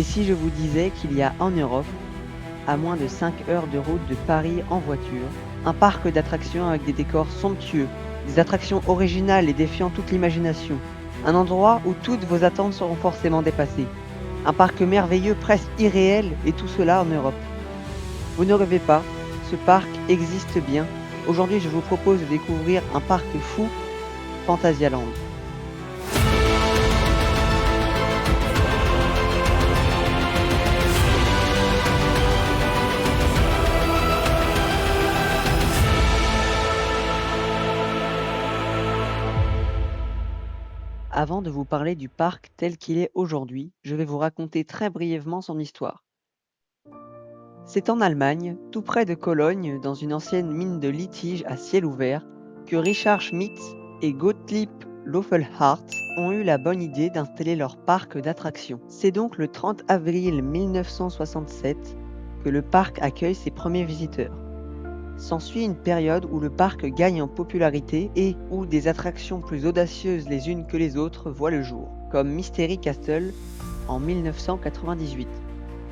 Et si je vous disais qu'il y a en Europe, à moins de 5 heures de route de Paris en voiture, un parc d'attractions avec des décors somptueux, des attractions originales et défiant toute l'imagination, un endroit où toutes vos attentes seront forcément dépassées, un parc merveilleux presque irréel et tout cela en Europe. Vous ne rêvez pas, ce parc existe bien. Aujourd'hui, je vous propose de découvrir un parc fou, Phantasialand. Avant de vous parler du parc tel qu'il est aujourd'hui, je vais vous raconter très brièvement son histoire. C'est en Allemagne, tout près de Cologne, dans une ancienne mine de litige à ciel ouvert, que Richard Schmitz et Gottlieb Löffel-Hartz ont eu la bonne idée d'installer leur parc d'attractions. C'est donc le 30 avril 1967 que le parc accueille ses premiers visiteurs. S'ensuit une période où le parc gagne en popularité et où des attractions plus audacieuses les unes que les autres voient le jour, comme Mystery Castle en 1998.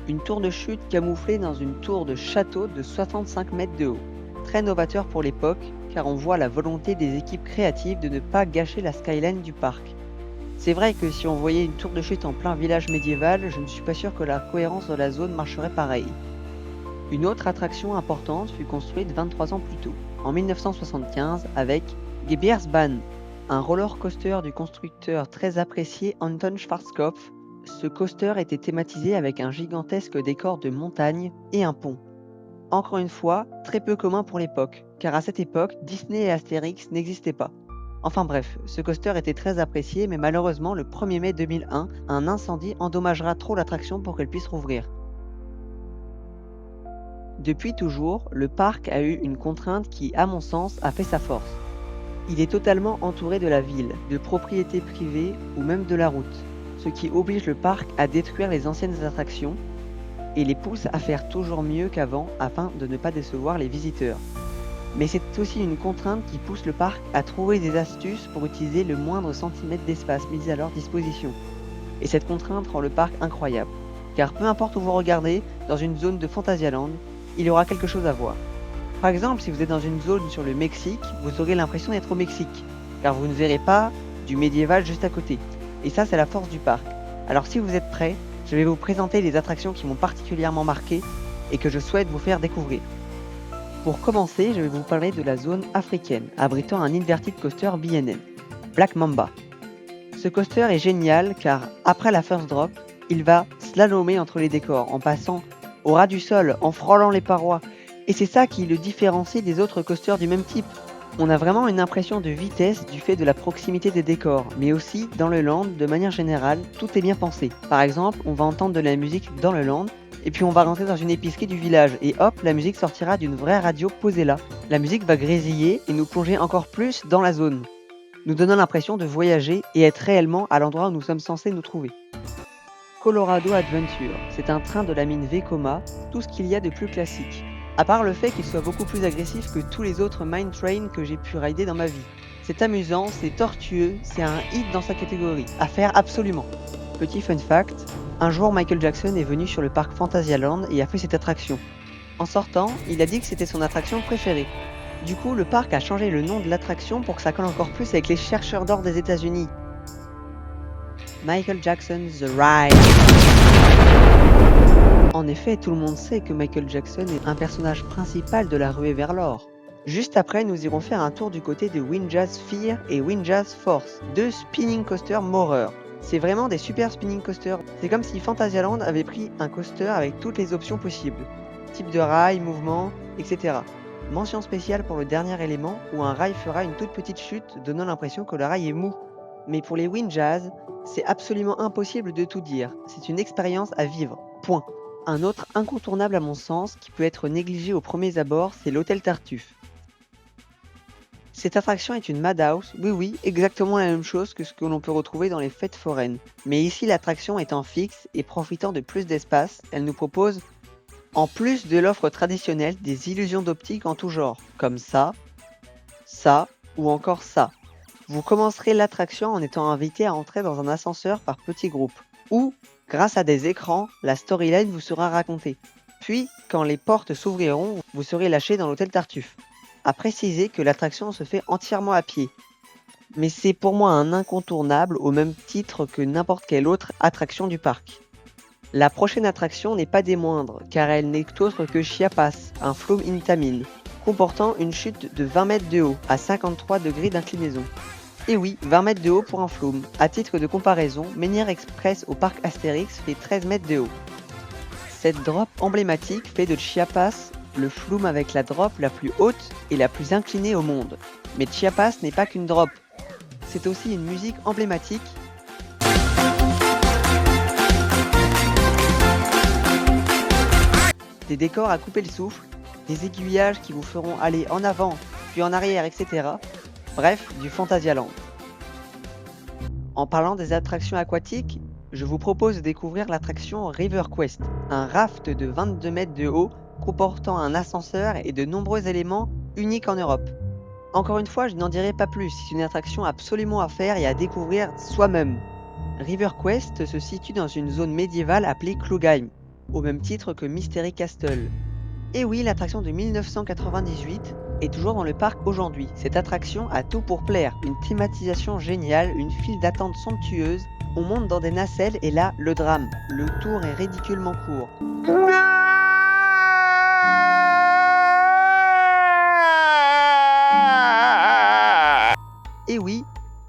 Une tour de chute camouflée dans une tour de château de 65 mètres de haut. Très novateur pour l'époque, car on voit la volonté des équipes créatives de ne pas gâcher la skyline du parc. C'est vrai que si on voyait une tour de chute en plein village médiéval, je ne suis pas sûr que la cohérence de la zone marcherait pareil. Une autre attraction importante fut construite 23 ans plus tôt, en 1975, avec Gebirgsbahn, un roller coaster du constructeur très apprécié Anton Schwarzkopf. Ce coaster était thématisé avec un gigantesque décor de montagne et un pont. Encore une fois, très peu commun pour l'époque, car à cette époque, Disney et Astérix n'existaient pas. Enfin bref, ce coaster était très apprécié, mais malheureusement, le 1er mai 2001, un incendie endommagera trop l'attraction pour qu'elle puisse rouvrir. Depuis toujours, le parc a eu une contrainte qui, à mon sens, a fait sa force. Il est totalement entouré de la ville, de propriétés privées ou même de la route, ce qui oblige le parc à détruire les anciennes attractions et les pousse à faire toujours mieux qu'avant afin de ne pas décevoir les visiteurs. Mais c'est aussi une contrainte qui pousse le parc à trouver des astuces pour utiliser le moindre centimètre d'espace mis à leur disposition. Et cette contrainte rend le parc incroyable, car peu importe où vous regardez, dans une zone de Phantasialand, il y aura quelque chose à voir. Par exemple, si vous êtes dans une zone sur le Mexique, vous aurez l'impression d'être au Mexique, car vous ne verrez pas du médiéval juste à côté. Et ça, c'est la force du parc. Alors si vous êtes prêts, je vais vous présenter les attractions qui m'ont particulièrement marqué et que je souhaite vous faire découvrir. Pour commencer, je vais vous parler de la zone africaine, abritant un inverted coaster BNN, Black Mamba. Ce coaster est génial car, après la first drop, il va slalomer entre les décors en passant au ras du sol, en frôlant les parois. Et c'est ça qui le différencie des autres coasters du même type. On a vraiment une impression de vitesse du fait de la proximité des décors, mais aussi dans le land, de manière générale, tout est bien pensé. Par exemple, on va entendre de la musique dans le land, et puis on va rentrer dans une épicerie du village, et hop, la musique sortira d'une vraie radio posée là. La musique va grésiller et nous plonger encore plus dans la zone, nous donnant l'impression de voyager et être réellement à l'endroit où nous sommes censés nous trouver. Colorado Adventure, c'est un train de la mine Vekoma, tout ce qu'il y a de plus classique. À part le fait qu'il soit beaucoup plus agressif que tous les autres mine trains que j'ai pu rider dans ma vie. C'est amusant, c'est tortueux, c'est un hit dans sa catégorie, à faire absolument. Petit fun fact, un jour Michael Jackson est venu sur le parc Phantasialand et a fait cette attraction. En sortant, il a dit que c'était son attraction préférée. Du coup, le parc a changé le nom de l'attraction pour que ça colle encore plus avec les chercheurs d'or des États-Unis. Michael Jackson The Ride. En effet, tout le monde sait que Michael Jackson est un personnage principal de la ruée vers l'or. Juste après, nous irons faire un tour du côté de Windjazz Fear et Windjazz Force, deux spinning coasters moreurs. C'est vraiment des super spinning coasters. C'est comme si Phantasialand avait pris un coaster avec toutes les options possibles. Type de rail, mouvement, etc. Mention spéciale pour le dernier élément où un rail fera une toute petite chute donnant l'impression que le rail est mou. Mais pour les Windjazz, c'est absolument impossible de tout dire. C'est une expérience à vivre. Point. Un autre incontournable à mon sens, qui peut être négligé aux premiers abords, c'est l'Hôtel Tartuffe. Cette attraction est une madhouse, oui, exactement la même chose que ce que l'on peut retrouver dans les fêtes foraines. Mais ici, l'attraction étant fixe et profitant de plus d'espace, elle nous propose, en plus de l'offre traditionnelle, des illusions d'optique en tout genre, comme ça ou encore ça. Vous commencerez l'attraction en étant invité à entrer dans un ascenseur par petits groupes, ou Grâce à des écrans, la storyline vous sera racontée. Puis, quand les portes s'ouvriront, vous serez lâché dans l'hôtel Tartuffe. À préciser que l'attraction se fait entièrement à pied. Mais c'est pour moi un incontournable au même titre que n'importe quelle autre attraction du parc. La prochaine attraction n'est pas des moindres, car elle n'est autre que Chiapas, un flume Intamin, comportant une chute de 20 mètres de haut, à 53 degrés d'inclinaison. Et oui, 20 mètres de haut pour un flume. À titre de comparaison, Menhir Express au parc Astérix fait 13 mètres de haut. Cette drop emblématique fait de Chiapas le flume avec la drop la plus haute et la plus inclinée au monde. Mais Chiapas n'est pas qu'une drop, c'est aussi une musique emblématique. Des décors à couper le souffle, des aiguillages qui vous feront aller en avant, puis en arrière, etc. Bref, du Phantasialand. En parlant des attractions aquatiques, je vous propose de découvrir l'attraction River Quest, un raft de 22 mètres de haut comportant un ascenseur et de nombreux éléments uniques en Europe. Encore une fois, je n'en dirai pas plus, c'est une attraction absolument à faire et à découvrir soi-même. River Quest se situe dans une zone médiévale appelée Klugheim, au même titre que Mystery Castle. Et oui, l'attraction de 1998 est toujours dans le parc aujourd'hui. Cette attraction a tout pour plaire, une thématisation géniale, une file d'attente somptueuse, on monte dans des nacelles et là, le drame. Le tour est ridiculement court. Et oui,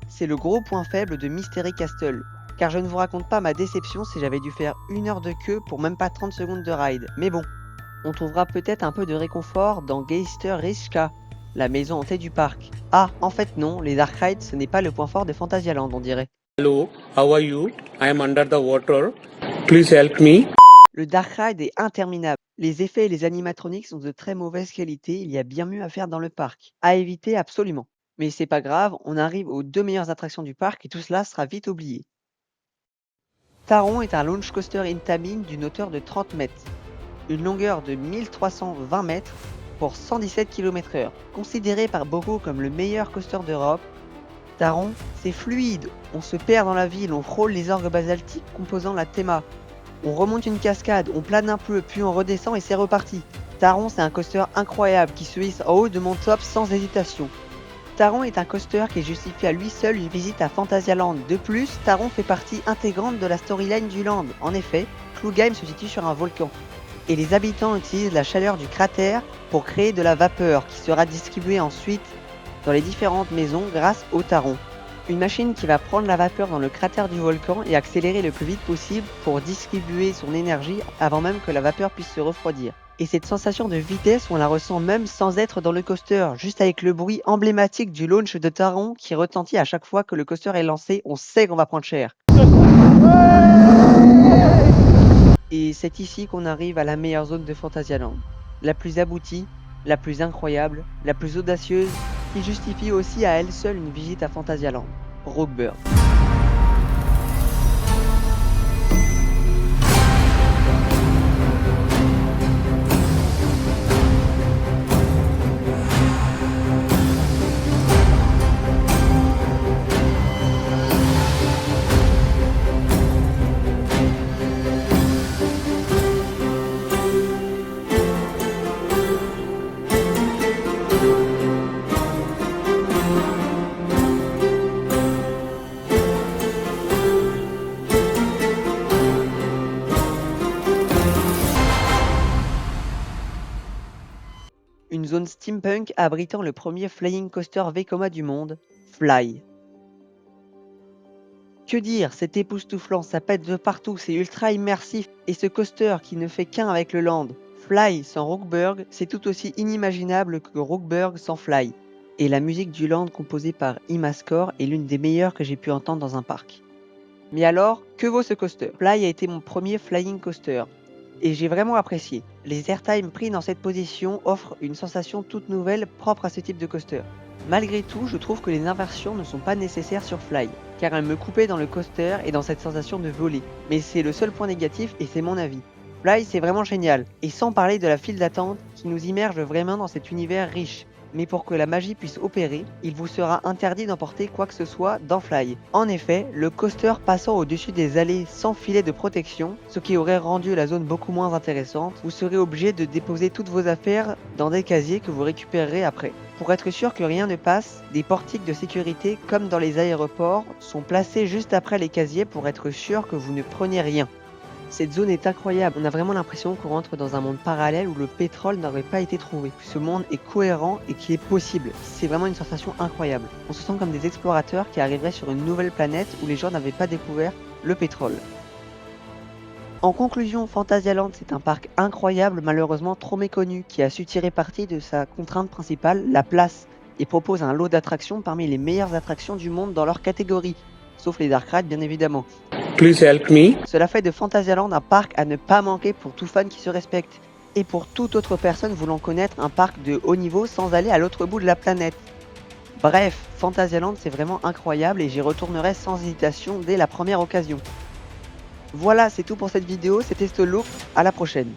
c'est le gros point faible de Mystery Castle, car je ne vous raconte pas ma déception si j'avais dû faire 1 heure de queue pour même pas 30 secondes de ride, mais bon, on trouvera peut-être un peu de réconfort dans Geisterrichka, la maison hantée du parc. Ah, en fait non, les dark rides ce n'est pas le point fort de Phantasialand on dirait. Hello, how are you? I am under the water. Please help me. Le dark ride est interminable. Les effets et les animatroniques sont de très mauvaise qualité, il y a bien mieux à faire dans le parc. À éviter absolument. Mais c'est pas grave, on arrive aux 2 meilleures attractions du parc et tout cela sera vite oublié. Taron est un launch coaster Intamin d'une hauteur de 30 mètres, une longueur de 1320 mètres pour 117 km/h. Considéré par beaucoup comme le meilleur coaster d'Europe, Taron, c'est fluide, on se perd dans la ville, on frôle les orgues basaltiques composant la théma. On remonte une cascade, on plane un peu, puis on redescend et c'est reparti. Taron, c'est un coaster incroyable qui se hisse en haut de mon top sans hésitation. Taron est un coaster qui justifie à lui seul une visite à Phantasialand. De plus, Taron fait partie intégrante de la storyline du land. En effet, Klugheim se situe sur un volcan. Et les habitants utilisent la chaleur du cratère pour créer de la vapeur qui sera distribuée ensuite dans les différentes maisons grâce au Taron. Une machine qui va prendre la vapeur dans le cratère du volcan et accélérer le plus vite possible pour distribuer son énergie avant même que la vapeur puisse se refroidir. Et cette sensation de vitesse, on la ressent même sans être dans le coaster, juste avec le bruit emblématique du launch de Taron qui retentit à chaque fois que le coaster est lancé, on sait qu'on va prendre cher. Et c'est ici qu'on arrive à la meilleure zone de Phantasialand, la plus aboutie, la plus incroyable, la plus audacieuse, qui justifie aussi à elle seule une visite à Phantasialand, Rockburg. Une zone steampunk abritant le premier flying coaster Vekoma du monde, Fly. Que dire, c'est époustouflant, ça pète de partout, c'est ultra immersif, et ce coaster qui ne fait qu'un avec le land, Fly sans Rockburg, c'est tout aussi inimaginable que Rockburg sans Fly. Et la musique du land composée par Imascore est l'une des meilleures que j'ai pu entendre dans un parc. Mais alors, que vaut ce coaster? Fly a été mon premier flying coaster. Et j'ai vraiment apprécié. Les airtime pris dans cette position offrent une sensation toute nouvelle propre à ce type de coaster. Malgré tout, je trouve que les inversions ne sont pas nécessaires sur Fly, car elles me coupaient dans le coaster et dans cette sensation de voler. Mais c'est le seul point négatif et c'est mon avis. Fly c'est vraiment génial, et sans parler de la file d'attente qui nous immerge vraiment dans cet univers riche. mais pour que la magie puisse opérer, il vous sera interdit d'emporter quoi que ce soit dans Fly. En effet, le coaster passant au-dessus des allées sans filet de protection, ce qui aurait rendu la zone beaucoup moins intéressante, vous serez obligé de déposer toutes vos affaires dans des casiers que vous récupérerez après. Pour être sûr que rien ne passe, des portiques de sécurité comme dans les aéroports sont placés juste après les casiers pour être sûr que vous ne preniez rien. Cette zone est incroyable, on a vraiment l'impression qu'on rentre dans un monde parallèle où le pétrole n'aurait pas été trouvé. Ce monde est cohérent et qui est possible. C'est vraiment une sensation incroyable. On se sent comme des explorateurs qui arriveraient sur une nouvelle planète où les gens n'avaient pas découvert le pétrole. En conclusion, Phantasialand c'est un parc incroyable, malheureusement trop méconnu, qui a su tirer parti de sa contrainte principale, la place, et propose un lot d'attractions parmi les meilleures attractions du monde dans leur catégorie, sauf les dark rides bien évidemment. Please help me. Cela fait de Phantasialand un parc à ne pas manquer pour tout fan qui se respecte, et pour toute autre personne voulant connaître un parc de haut niveau sans aller à l'autre bout de la planète. Bref, Phantasialand c'est vraiment incroyable et j'y retournerai sans hésitation dès la première occasion. Voilà, c'est tout pour cette vidéo, c'était Stolook, à la prochaine.